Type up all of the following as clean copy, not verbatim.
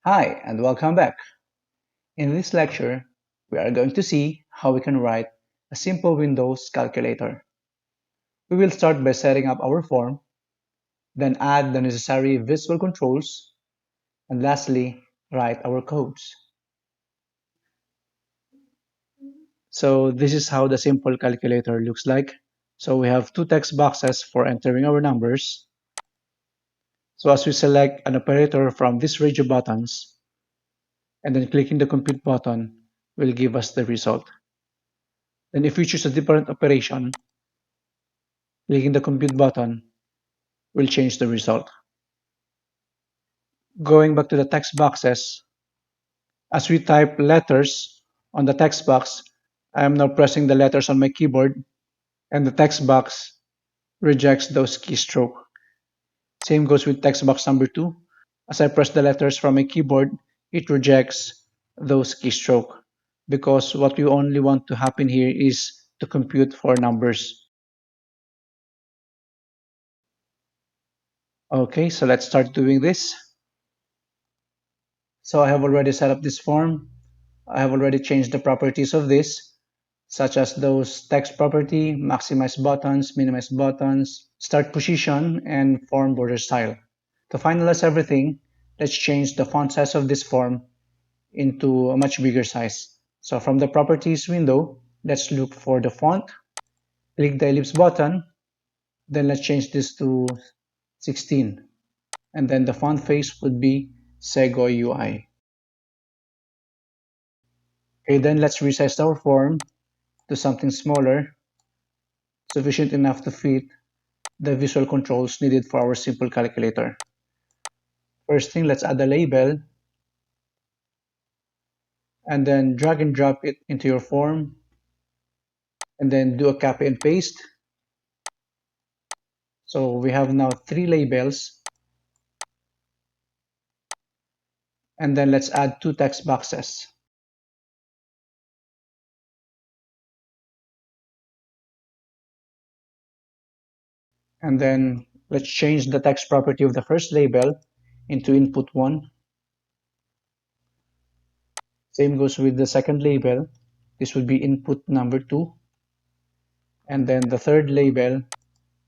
Hi, and welcome back. In this lecture, we are going to see how we can write a simple Windows calculator. We will start by setting up our form, then add the necessary visual controls, and lastly, write our codes. So this is how the simple calculator looks like. So we have two text boxes for entering our numbers. So as we select an operator from these radio buttons, and then clicking the compute button will give us the result. Then if we choose a different operation, clicking the compute button will change the result. Going back to the text boxes, as we type letters on the text box, I am now pressing the letters on my keyboard and the text box rejects those keystroke. Same goes with text box number 2. As I press the letters from my keyboard, it rejects those keystroke because what we only want to happen here is to compute for numbers. Okay, so let's start doing this. So I have already set up this form. I have already changed the properties of this, such as those text property, maximize buttons, minimize buttons, start position, and form border style. To finalize everything, let's change the font size of this form into a much bigger size. So from the properties window, let's look for the font, click the ellipse button, then let's change this to 16. And then the font face would be Sego UI. Okay, then let's resize our form to something smaller, sufficient enough to fit the visual controls needed for our simple calculator. First thing, let's add a label and then drag and drop it into your form and then do a copy and paste. So we have now 3 labels, and then let's add 2 text boxes. And then let's change the text property of the first label into input 1. Same goes with the second label. This would be input number 2. And then the third label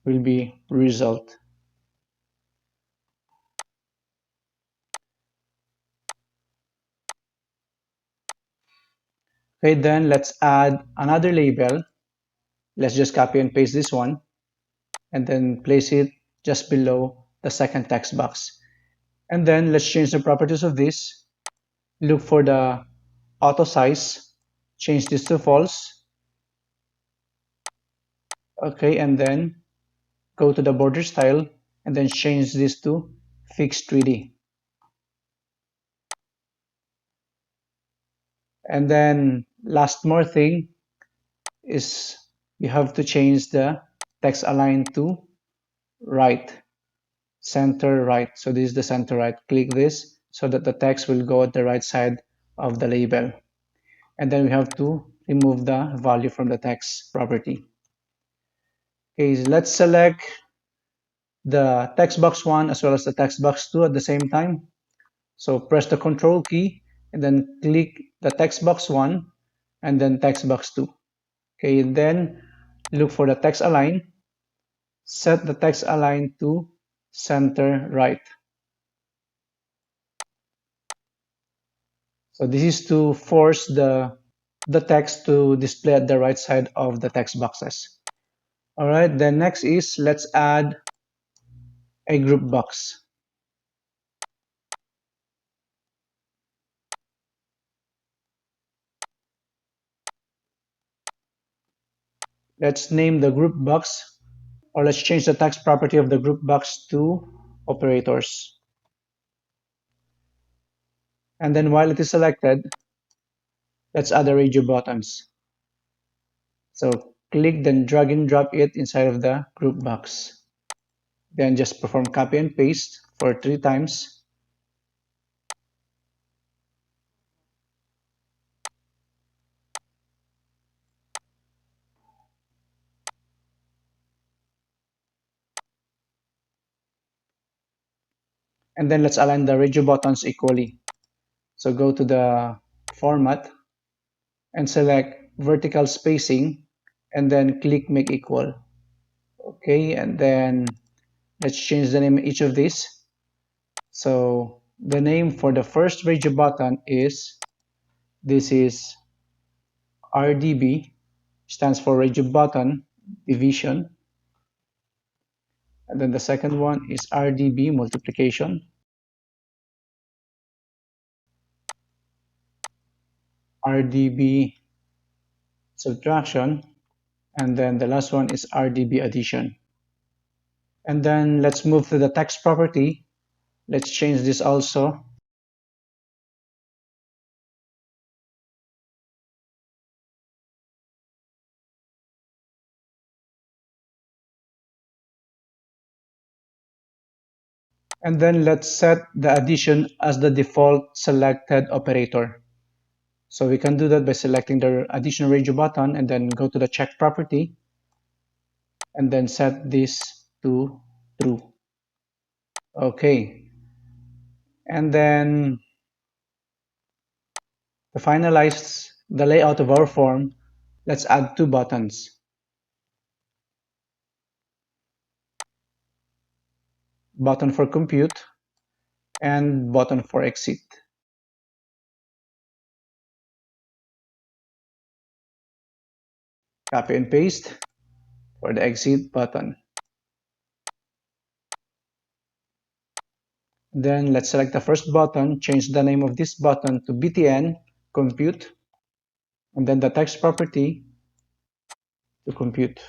will be result. Okay, then let's add another label. Let's just copy and paste this one and then place it just below the second text box. And then let's change the properties of this. Look for the auto size. Change this to false. Okay, and then go to the border style and then change this to fixed 3D. And then last more thing is you have to change the text align to right, center right. So this is the center right. Click this so that the text will go at the right side of the label. And then we have to remove the value from the text property. Okay, so let's select the text box 1 as well as the text box 2 at the same time. So press the control key and then click the text box 1 and then text box 2. Okay, then look for the text align. Set the text align to center right. So this is to force the text to display at the right side of the text boxes. All right, then next is let's add a group box. Let's name the group box, or let's change the text property of the group box to operators. And then while it is selected, let's add the radio buttons. So click, then drag and drop it inside of the group box. Then just perform copy and paste for 3 times. And then let's align the radio buttons equally. So go to the format and select vertical spacing and then click make equal. Okay, and then let's change the name of each of these. So the name for the first radio button is, this is RDB, stands for radio button division. And then the second one is RDB multiplication, RDB subtraction, and then the last one is RDB addition. And then let's move to the text property. Let's change this also. And then let's set the addition as the default selected operator. So we can do that by selecting the addition radio button and then go to the check property and then set this to true. Okay. And then to finalize the layout of our form, let's add two buttons. Button for compute and button for exit. Copy and paste for the exit button. Then let's select the first button, change the name of this button to BTN compute, and then the text property to compute.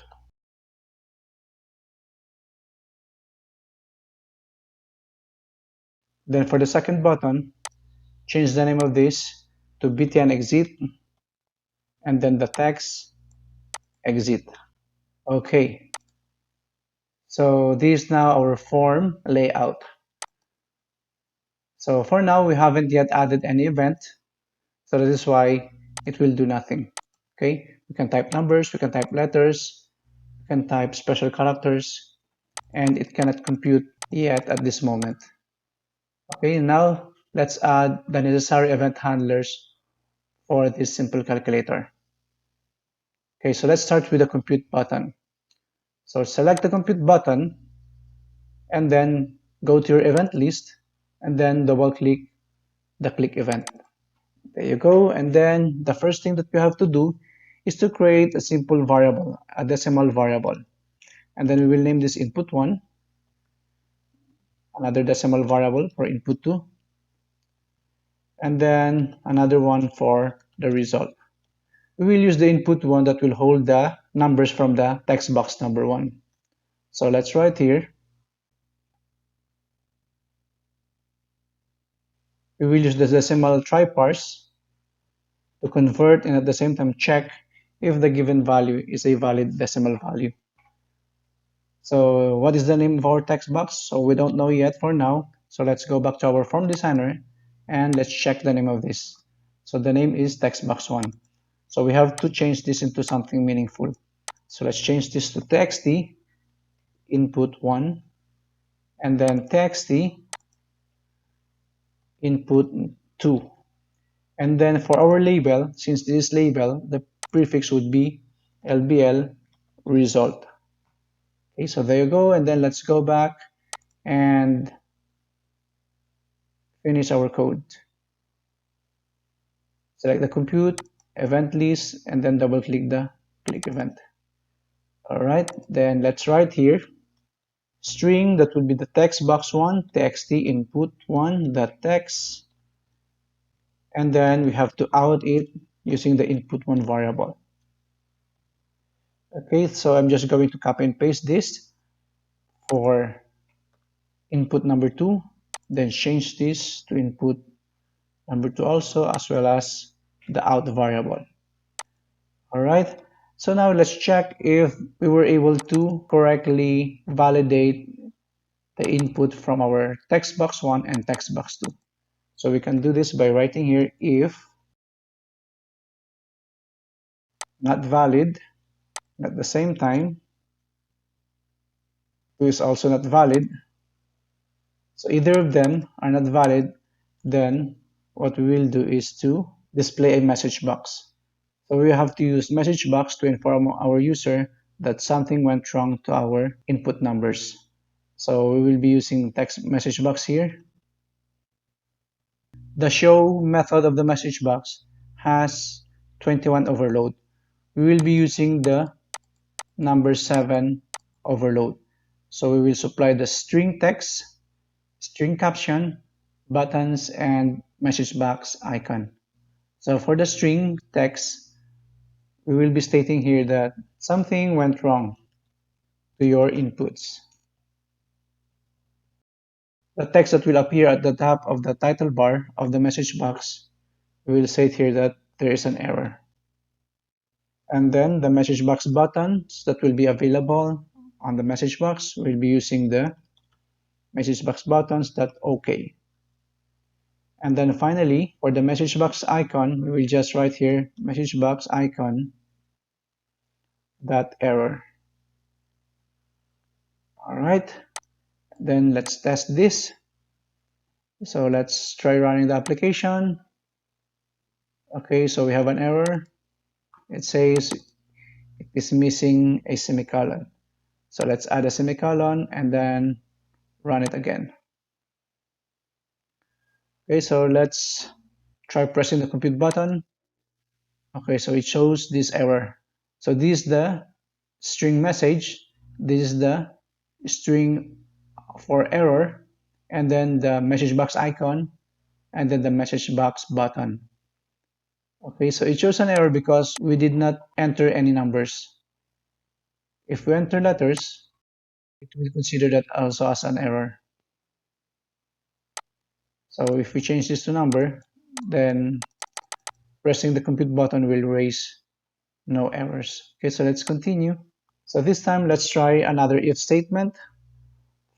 Then for the second button, change the name of this to BTN exit, and then the text exit. Okay, so this is now our form layout. So for now, we haven't yet added any event, so that is why it will do nothing. Okay, we can type numbers, we can type letters, we can type special characters, and it cannot compute yet at this moment. Okay, now let's add the necessary event handlers for this simple calculator. Okay, so let's start with the compute button. So select the compute button and then go to your event list and then double click the click event. There you go. And then the first thing that you have to do is to create a simple variable, a decimal variable. And then we will name this input 1, another decimal variable for input 2, and then another one for the result. We will use the input 1 that will hold the numbers from the text box number 1. So let's write here. We will use the decimal try-parse to convert and at the same time check if the given value is a valid decimal value. So what is the name of our text box? So we don't know yet for now. So let's go back to our form designer and let's check the name of this. So the name is text box 1. So we have to change this into something meaningful. So let's change this to txt input 1 and then txt input 2. And then for our label, since this is label, the prefix would be lbl result. Okay, so there you go. And then let's go back and finish our code. Select the compute, event list, and then double click the click event. All right, then let's write here string, that would be the text box 1, txt input 1 dot text, and then we have to out it using the input 1 variable. Okay, so I'm just going to copy and paste this for input number 2, then change this to input number 2 also, as well as the out variable. All right, so now let's check if we were able to correctly validate the input from our text box 1 and text box 2. So we can do this by writing here if not valid, at the same time 2 is also not valid. So either of them are not valid, then what we will do is to display a message box. So we have to use message box to inform our user that something went wrong to our input numbers. So we will be using text message box here. The show method of the message box has 21 overload. We will be using the number 7 overload. So we will supply the string text, string caption, buttons, and message box icon. So for the string text, we will be stating here that something went wrong to your inputs. The text that will appear at the top of the title bar of the message box, we will state here that there is an error. And then the message box buttons that will be available on the message box, we'll be using the message box buttons dot OK. And then finally, for the message box icon, we will just write here message box icon dot error. All right, then let's test this. So let's try running the application. Okay, so we have an error. It says it is missing a semicolon. So let's add a semicolon and then run it again. Okay, so let's try pressing the compute button. Okay, so it shows this error. So this is the string message. This is the string for error, and then the message box icon, and then the message box button. Okay, so it shows an error because we did not enter any numbers. If we enter letters, it will consider that also as an error. So if we change this to number, then pressing the compute button will raise no errors. Okay, so let's continue. So this time, let's try another if statement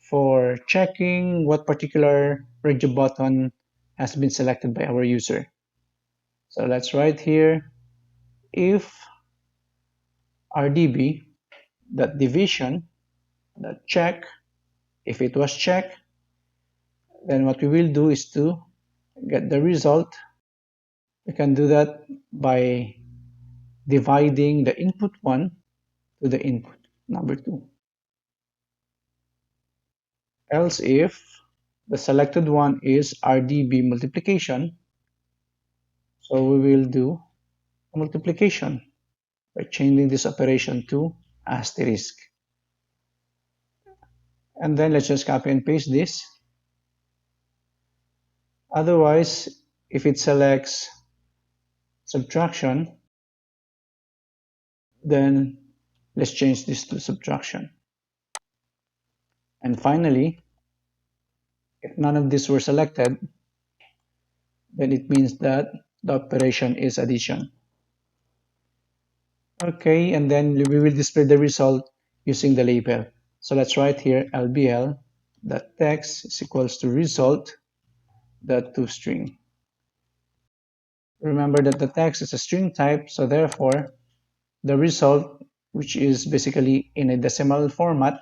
for checking what particular radio button has been selected by our user. So let's write here if rdb that division that check, if it was checked, then what we will do is to get the result. We can do that by dividing the input 1 to the input number 2. Else if the selected one is RDB multiplication, so we will do multiplication by changing this operation to asterisk. And then let's just copy and paste this. Otherwise, if it selects subtraction, then let's change this to subtraction. And finally, if none of these were selected, then it means that the operation is addition. Okay, and then we will display the result using the label. So let's write here lbl that text is equals to result that toString. Remember that the text is a string type, so therefore the result, which is basically in a decimal format,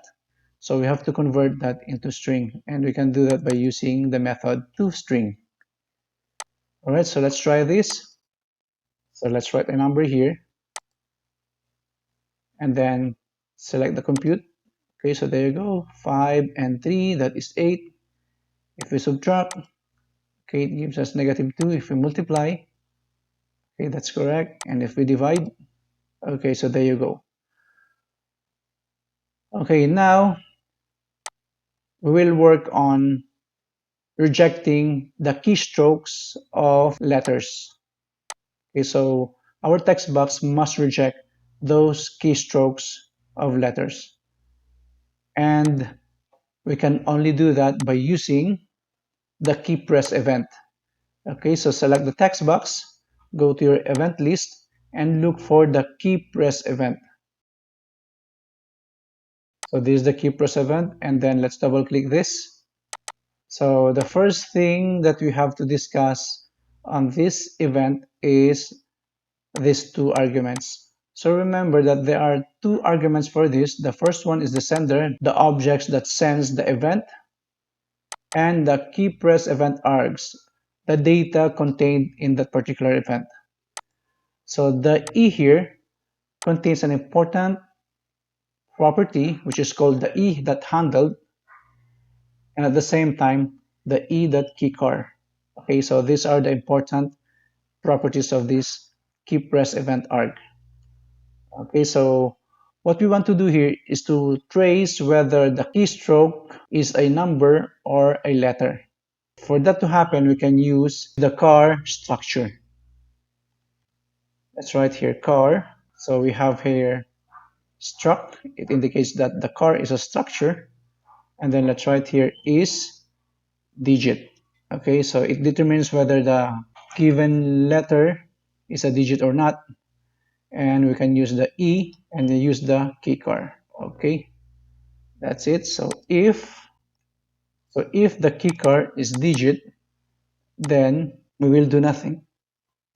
so we have to convert that into string, and we can do that by using the method toString. All right, so let's try this. So let's write a number here and then select the compute. Okay, so there you go, 5 and 3, that is 8. If we subtract, okay, it gives us -2. If we multiply, okay, that's correct. And if we divide, okay, so there you go. Okay, now we will work on rejecting the keystrokes of letters. Okay, so our text box must reject those keystrokes of letters. And we can only do that by using the key press event. Okay, so select the text box, go to your event list, and look for the key press event. So this is the key press event, and then let's double click this. So the first thing that we have to discuss on this event is these two arguments. So remember that there are two arguments for this. The first one is the sender, the objects that sends the event, and the key press event args, the data contained in that particular event. So the E here contains an important property which is called the E.handled, and at the same time the E.keyCar. Okay, so these are the important properties of this keyPress event arg. Okay, so what we want to do here is to trace whether the keystroke is a number or a letter. For that to happen, we can use the car structure. Let's write here car. So we have here struct. It indicates that the car is a structure. And then let's write here is digit. Okay, so it determines whether the given letter is a digit or not. And we can use the E and then use the key car. Okay, that's it. So if the key car is digit, then we will do nothing.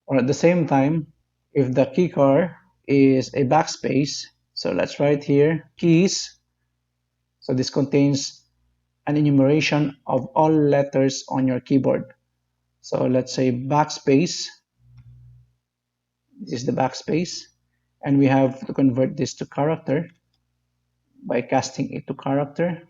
Or at the same time, if the key car is a backspace, so let's write here keys. So this contains an enumeration of all letters on your keyboard. So let's say backspace. This is the backspace. And we have to convert this to character by casting it to character.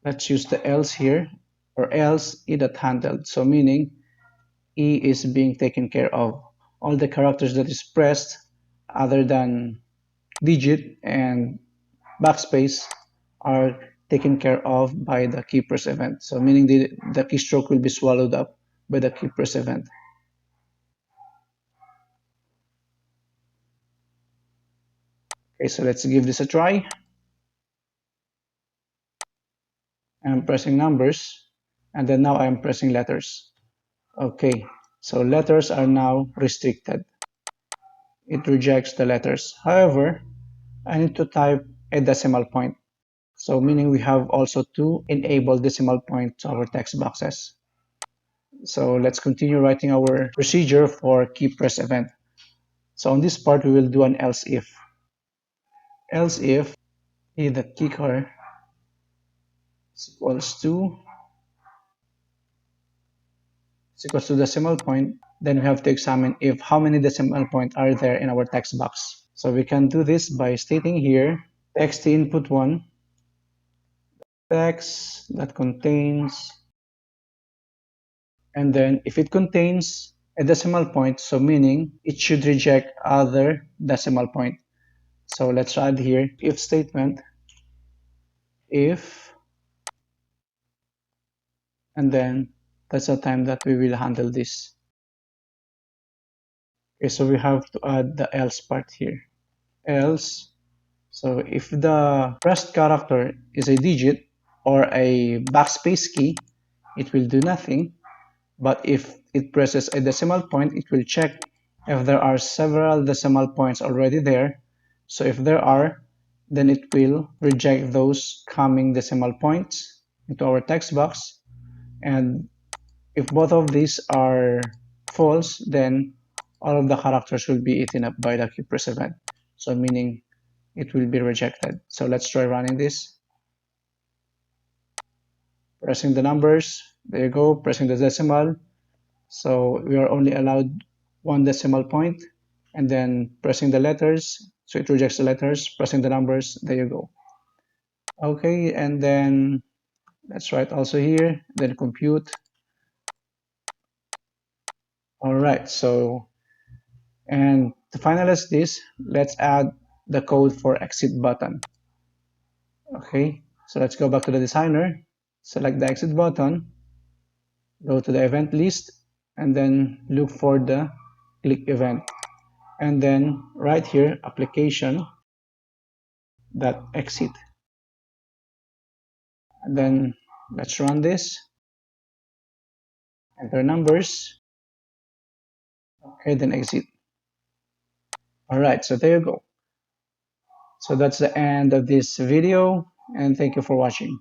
Let's use the else here, or else E.handled. So meaning E is being taken care of. All the characters that is pressed other than digit and backspace are taken care of by the keypress event. So meaning the keystroke will be swallowed up by the keypress event. Okay, so let's give this a try. I'm pressing numbers, and then now I'm pressing letters. Okay, so letters are now restricted. It rejects the letters. However, I need to type a decimal point. So meaning we have also to enable decimal point to our text boxes. So let's continue writing our procedure for keypress event. So on this part, we will do an else if. Else if the keycar is equals to decimal point, then we have to examine if how many decimal points are there in our text box. So we can do this by stating here text input 1, text that contains, and then if it contains a decimal point, so meaning it should reject other decimal point. So let's add here if statement, if, and then that's the time that we will handle this. Okay, so we have to add the else part here. Else, so if the pressed character is a digit or a backspace key, it will do nothing. But if it presses a decimal point, it will check if there are several decimal points already there. So if there are, then it will reject those coming decimal points into our text box. And if both of these are false, then all of the characters will be eaten up by the keypress event. So meaning it will be rejected. So let's try running this. Pressing the numbers, there you go, pressing the decimal. So we are only allowed one decimal point, and then pressing the letters, so it rejects the letters, pressing the numbers, there you go. Okay, and then let's write also here, then compute. All right, so, and to finalize this, let's add the code for exit button. Okay, so let's go back to the designer, select the exit button, go to the event list, and then look for the click event. And then right here, application dot exit. And then let's run this, enter numbers, okay, then exit. All right, so there you go. So that's the end of this video, and thank you for watching.